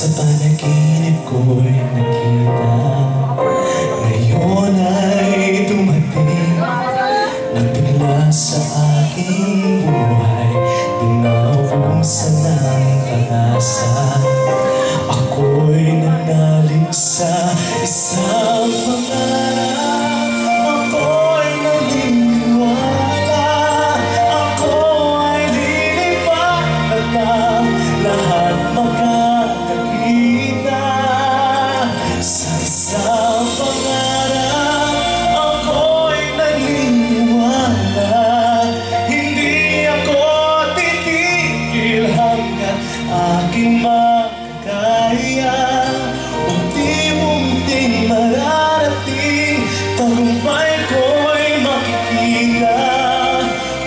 Sa panaginip ko'y nakita, ngayon ay dumating. Nagbigla sa aking buhay, dinaubusan ng pag-asa. Ako'y nanalig sa isang pangarap. Ako'y naniniwala, ako ay lilipat at lahat magkakakita. Sa isang pangarap, ako'y naniniwala. Hindi ako titigil hanggat aking makakaya. Unti-unting mararating, tagumpay ko'y makikita.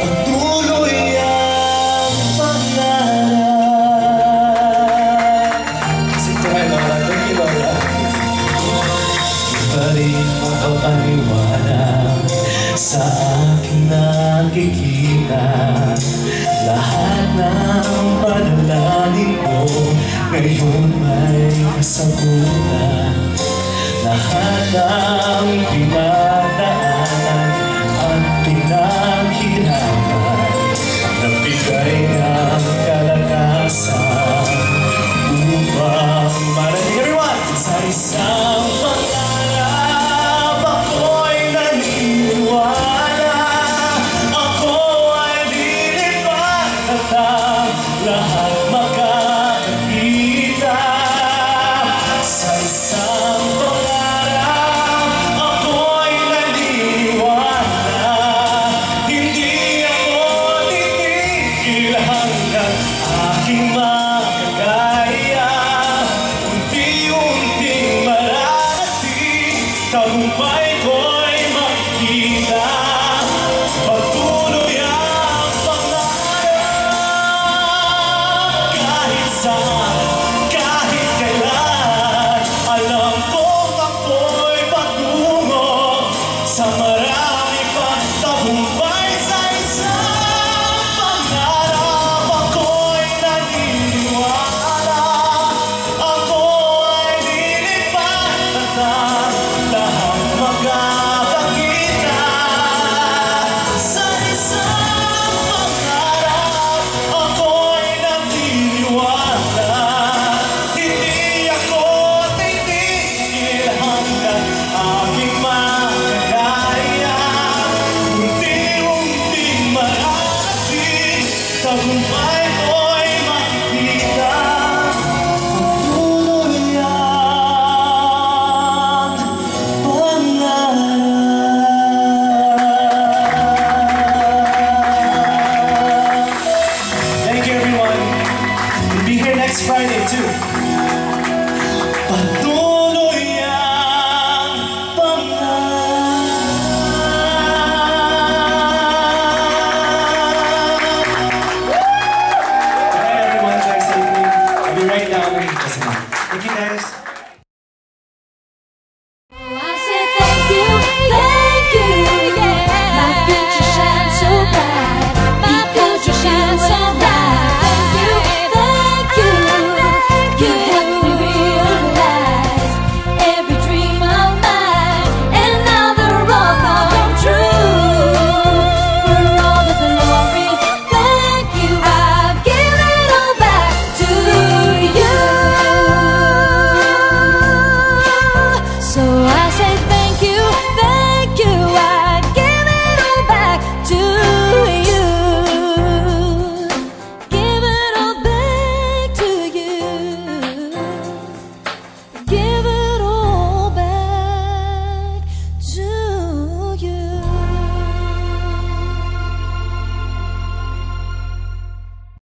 Patuloy ang pangarap. Sito kayo, Lola. Thank you, Lola. Di pa rin makapaniwala sa aking nakikita. Lahat ng panalangin ko ngayon may kasagutan. Lahat ng pinadaan